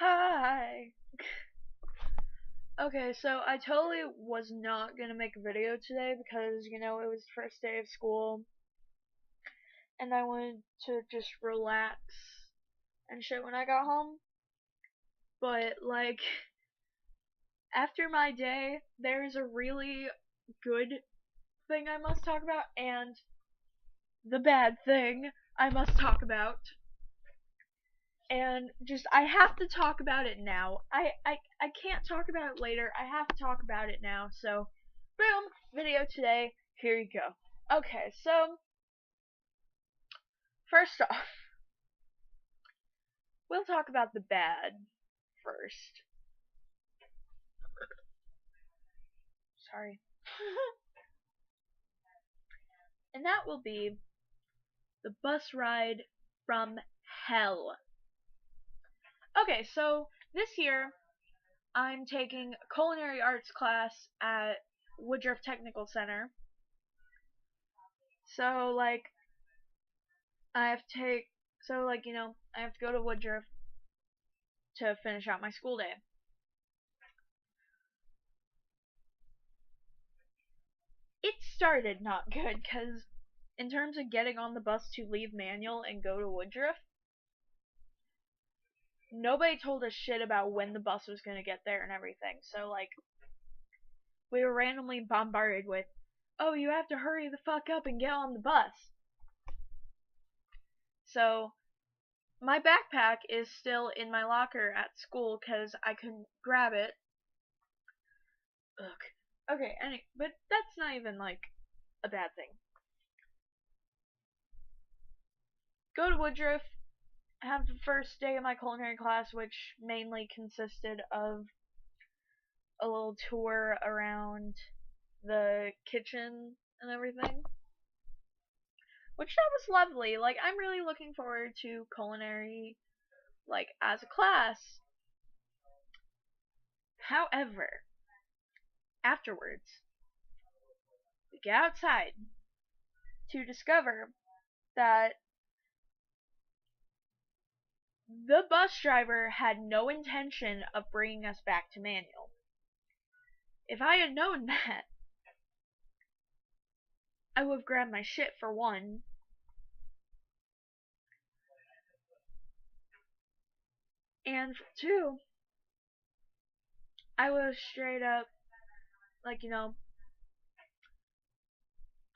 Hi! Okay, so I totally was not gonna make a video today because, it was the first day of school and I wanted to just relax and shit when I got home. But, after my day, there's a really good thing I must talk about and the bad thing I must talk about. And I have to talk about it now. I can't talk about it later. I have to talk about it now. So, boom, video today. Here you go. Okay, so first off, we'll talk about the bad first. Sorry. And that will be the bus ride from hell. Okay, so this year I'm taking a culinary arts class at Woodruff Technical Center. So I have to take I have to go to Woodruff to finish out my school day. It started not good because in terms of getting on the bus to leave Manual and go to Woodruff, nobody told us shit about when the bus was going to get there and everything. So we were randomly bombarded with, "Oh, you have to hurry the fuck up and get on the bus." So my backpack is still in my locker at school because I couldn't grab it. Ugh. Okay, but that's not even a bad thing. Go to Woodruff, have the first day of my culinary class, which mainly consisted of a little tour around the kitchen and everything. Which that was lovely. I'm really looking forward to culinary, as a class. However, afterwards, we get outside to discover that the bus driver had no intention of bringing us back to Manual. If I had known that, I would have grabbed my shit for one. And for two, I was straight up, I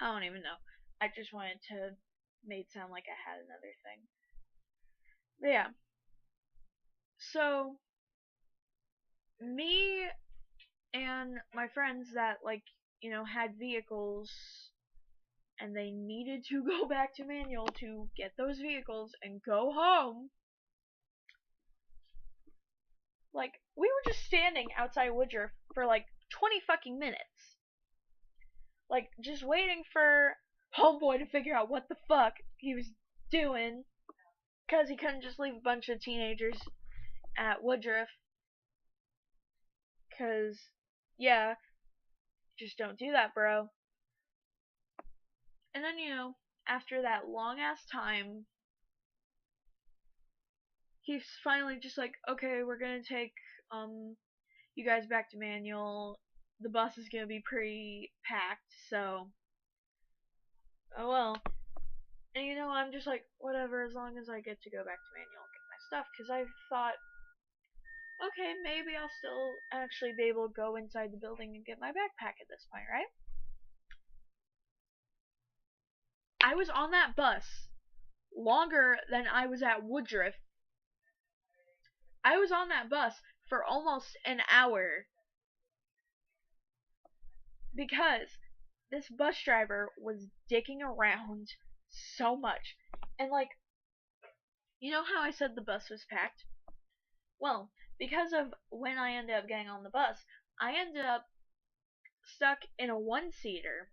don't even know. I just wanted to make it sound like I had another thing. But yeah. So, me and my friends that, had vehicles and they needed to go back to Manual to get those vehicles and go home. We were just standing outside Woodruff for 20 fucking minutes. Just waiting for Homeboy to figure out what the fuck he was doing. Because he couldn't just leave a bunch of teenagers at Woodruff. Because, yeah, just don't do that, bro. And then, after that long ass time, he's finally just okay, we're gonna take, you guys back to Manual. The bus is gonna be pretty packed, so, oh well. And I'm just whatever, as long as I get to go back to Manual and get my stuff, because I thought, okay, maybe I'll still actually be able to go inside the building and get my backpack at this point, right? I was on that bus longer than I was at Woodruff. I was on that bus for almost an hour because this bus driver was dicking around so much. And you know how I said the bus was packed? Well, because of when I ended up getting on the bus, I ended up stuck in a one-seater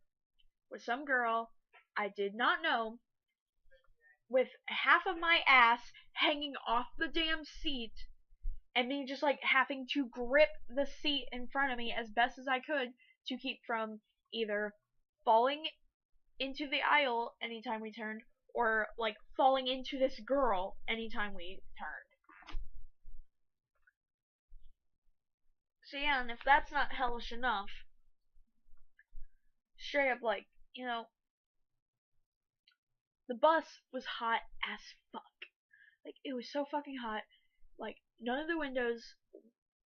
with some girl I did not know with half of my ass hanging off the damn seat and me just having to grip the seat in front of me as best as I could to keep from either falling into the aisle anytime we turned or falling into this girl anytime we turned. So yeah, and if that's not hellish enough, straight up, like, you know, the bus was hot as fuck. Like, it was so fucking hot. Like, none of the windows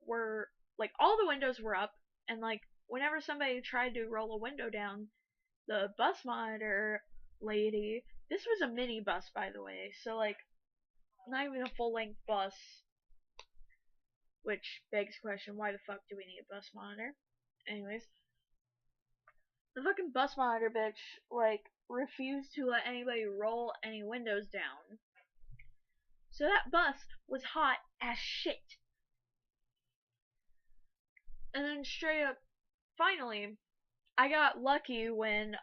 were, like, all the windows were up, and, like, whenever somebody tried to roll a window down, the bus monitor lady, this was a mini bus, by the way, so, like, not even a full-length bus, which begs the question, why the fuck do we need a bus monitor? Anyways, the fucking bus monitor bitch, like, refused to let anybody roll any windows down. So that bus was hot as shit. And then straight up, finally, I got lucky when,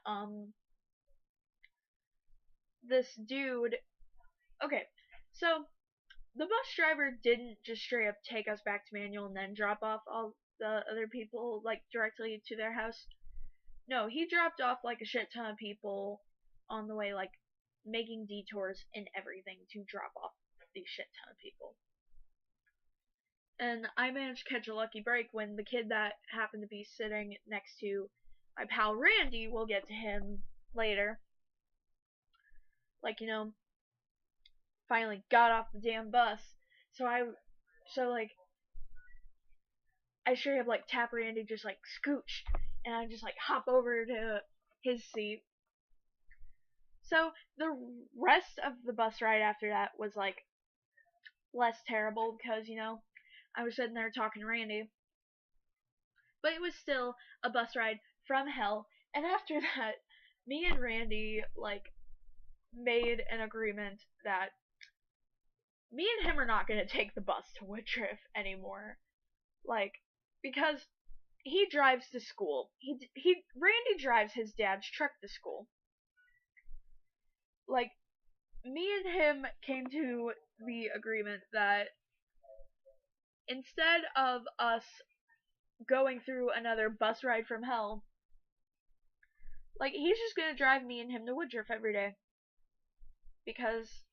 this dude, okay, so, the bus driver didn't just straight up take us back to manual and then drop off all the other people, like, directly to their house. No, he dropped off, like, a shit ton of people on the way, like, making detours and everything to drop off these shit ton of people. And I managed to catch a lucky break when the kid that happened to be sitting next to my pal Randy, we'll get to him later, like, you know, finally got off the damn bus. So I straight up, like, tap Randy, just, like, scooch, and I just, like, hop over to his seat. So the rest of the bus ride after that was, like, less terrible because, you know, I was sitting there talking to Randy. But it was still a bus ride from hell. And after that, me and Randy, like, made an agreement that me and him are not going to take the bus to Woodruff anymore. Like, because he drives to school. Randy drives his dad's truck to school. Like, me and him came to the agreement that instead of us going through another bus ride from hell, like, he's just gonna drive me and him to Woodruff every day. Because,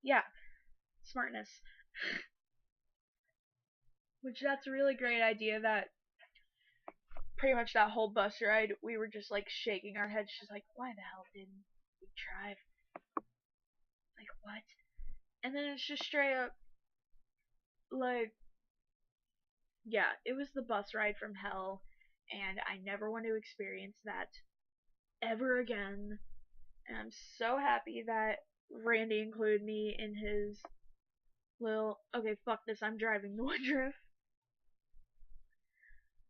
yeah, smartness. Which, that's a really great idea that pretty much that whole bus ride, we were just, like, shaking our heads, just like, why the hell didn't we drive? Like, what? And then it's just straight up, like, yeah, it was the bus ride from hell, and I never want to experience that ever again. And I'm so happy that Randy included me in his little, okay, fuck this, I'm driving the Woodruff.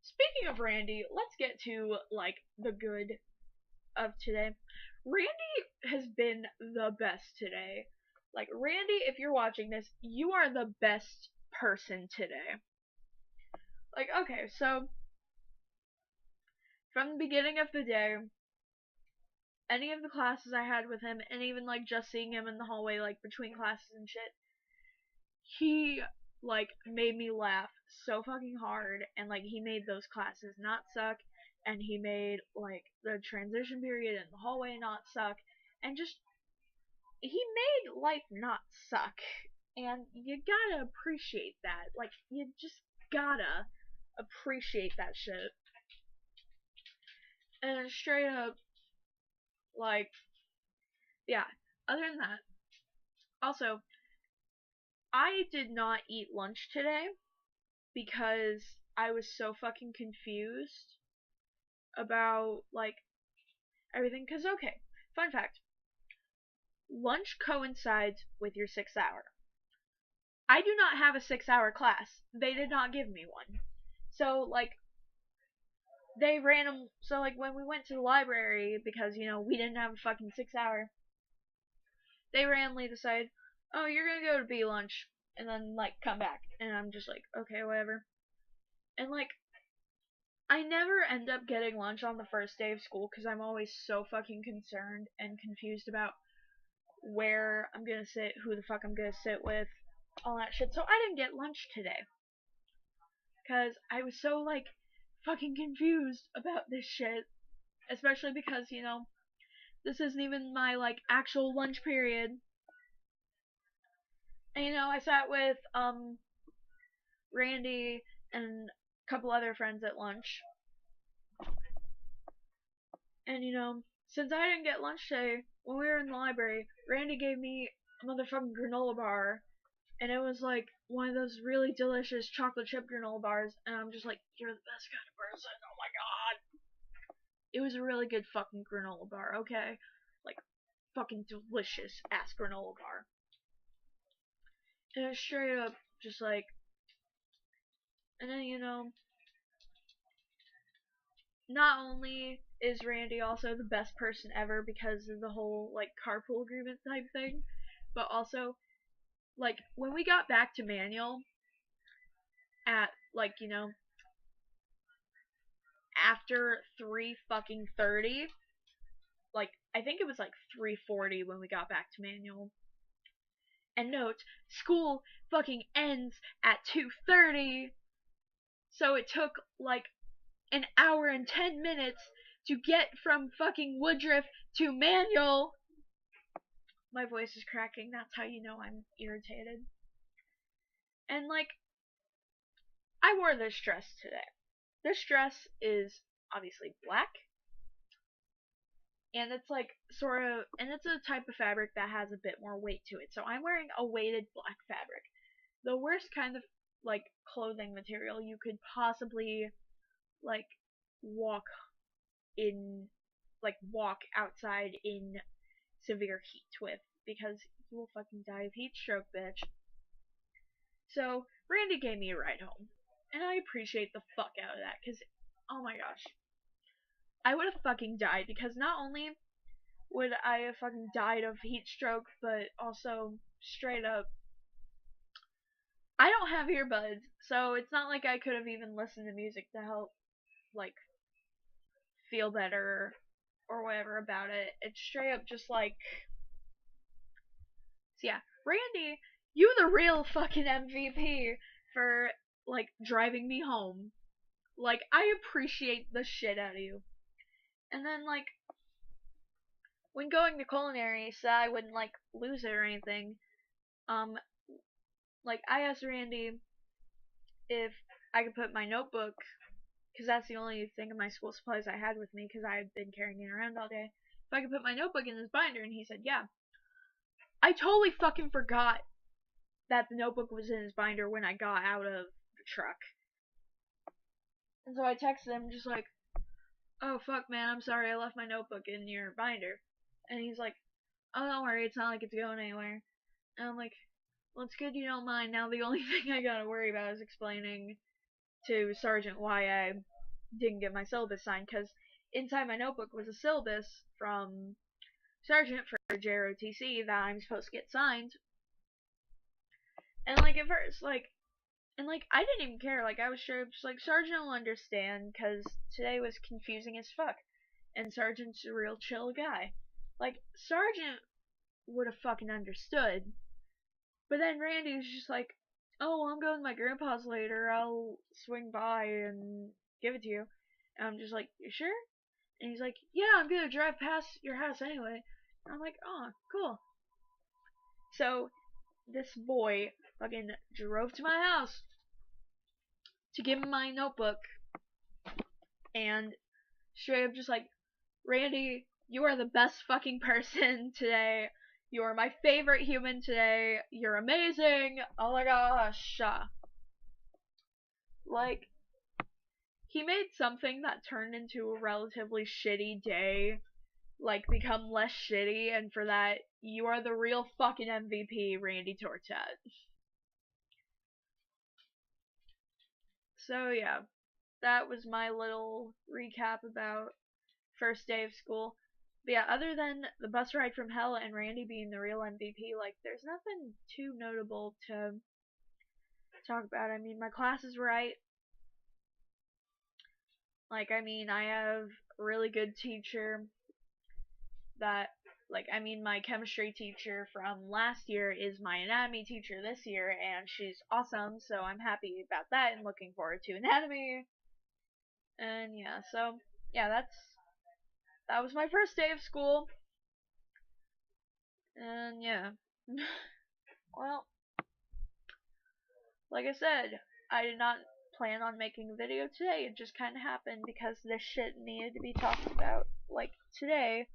Speaking of Randy, let's get to, like, the good of today. Randy has been the best today. Like, Randy, if you're watching this, you are the best person today. Like, okay, so, from the beginning of the day, any of the classes I had with him, and even, like, just seeing him in the hallway, like, between classes and shit, he, like, made me laugh so fucking hard, and, like, he made those classes not suck, and he made, like, the transition period in the hallway not suck, and just, he made life not suck, and you gotta appreciate that. Like, you just gotta appreciate that shit. And straight up, like, yeah, other than that, also, I did not eat lunch today because I was so fucking confused about, like, everything. Because, okay, fun fact, lunch coincides with your 6th hour. I do not have a 6-hour class. They did not give me one. So, like, they random, so, like, when we went to the library, because, you know, we didn't have a fucking 6-hour, they randomly decided, oh, you're gonna go to B lunch, and then, like, come back. And I'm just like, okay, whatever. And, like, I never end up getting lunch on the first day of school because I'm always so fucking concerned and confused about where I'm gonna sit, who the fuck I'm gonna sit with, all that shit. So I didn't get lunch today because I was so, like, fucking confused about this shit. Especially because, you know, this isn't even my, like, actual lunch period. And, you know, I sat with, Randy and a couple other friends at lunch. And since I didn't get lunch today, when we were in the library, Randy gave me a motherfucking granola bar. And it was like one of those really delicious chocolate chip granola bars. And I'm just like, you're the best kind of person. Oh my god. It was a really good fucking granola bar, okay? Like, fucking delicious ass granola bar. And it was straight up just like, and then, not only is Randy also the best person ever because of the whole, like, carpool agreement type thing, but also, like, when we got back to Manual at, like, after 3:30, like, I think it was like 3:40 when we got back to Manual. And note, school fucking ends at 2:30, so it took, like, an hour and 10 minutes to get from fucking Woodruff to Manual. My voice is cracking, that's how you know I'm irritated. And, like, I wore this dress today. This dress is obviously black, and it's like and it's a type of fabric that has a bit more weight to it. So I'm wearing a weighted black fabric. The worst kind of, like, clothing material you could possibly, like, walk outside in severe heat with, because you will fucking die of heat stroke, bitch. So Randy gave me a ride home, and I appreciate the fuck out of that, because, oh my gosh, I would have fucking died, because not only would I have fucking died of heat stroke, but also straight up, I don't have earbuds, so it's not like I could have even listened to music to help, like, feel better or whatever about it. It's straight up just like, so yeah, Randy, you the real fucking MVP for, like, driving me home. Like, I appreciate the shit out of you. And then, like, when going to culinary, so I wouldn't, like, lose it or anything, like, I asked Randy if I could put my notebook, because that's the only thing of my school supplies I had with me, because I had been carrying it around all day, if I could put my notebook in his binder, and he said, yeah. I totally fucking forgot that the notebook was in his binder when I got out of the truck. And so I texted him just like, oh fuck man, I'm sorry I left my notebook in your binder. And he's like, oh don't worry, it's not like it's going anywhere. And I'm like, well it's good you don't mind, now the only thing I gotta worry about is explaining to Sergeant why I didn't get my syllabus signed, because inside my notebook was a syllabus from Sergeant for JROTC that I'm supposed to get signed. And like at first, like, and like I didn't even care, like I was sure just like Sergeant will understand, because today was confusing as fuck, and Sergeant's a real chill guy. Like Sergeant would have fucking understood, but then Randy was just like, oh I'm going to my grandpa's later, I'll swing by and give it to you. And I'm just like, you sure? And he's like, yeah, I'm gonna drive past your house anyway. And I'm like, oh cool. So this boy fucking drove to my house to give him my notebook, and straight up just like, Randy, you are the best fucking person today. You are my favorite human today. You're amazing. Oh my gosh. Like, he made something that turned into a relatively shitty day, like, become less shitty, and for that, you are the real fucking MVP, Randy Tortet. So yeah, that was my little recap about first day of school. But yeah, other than the bus ride from hell and Randy being the real MVP, like, there's nothing too notable to talk about. I mean, my class is right. Like, I mean, I have a really good teacher that, like, I mean, my chemistry teacher from last year is my anatomy teacher this year, and she's awesome, so I'm happy about that and looking forward to anatomy. And yeah, so, yeah, that was my first day of school. And yeah. Well, like I said, I did not plan on making a video today. It just kind of happened because this shit needed to be talked about, like, today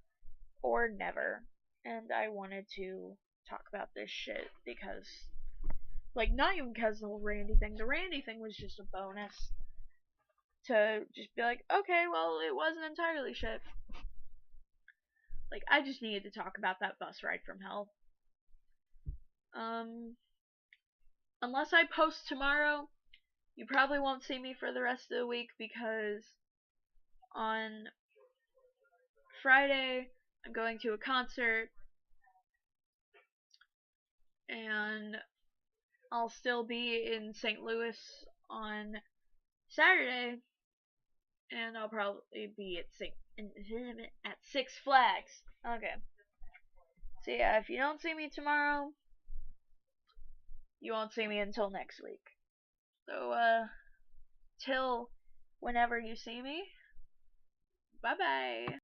or never. And I wanted to talk about this shit because, like, not even because the whole Randy thing. The Randy thing was just a bonus to just be like, okay, well, it wasn't entirely shit. Like, I just needed to talk about that bus ride from hell. Unless I post tomorrow, you probably won't see me for the rest of the week because on Friday I'm going to a concert and I'll still be in St. Louis on Saturday, and I'll probably be at Six Flags. Okay. So yeah, if you don't see me tomorrow, you won't see me until next week. So till whenever you see me, bye bye.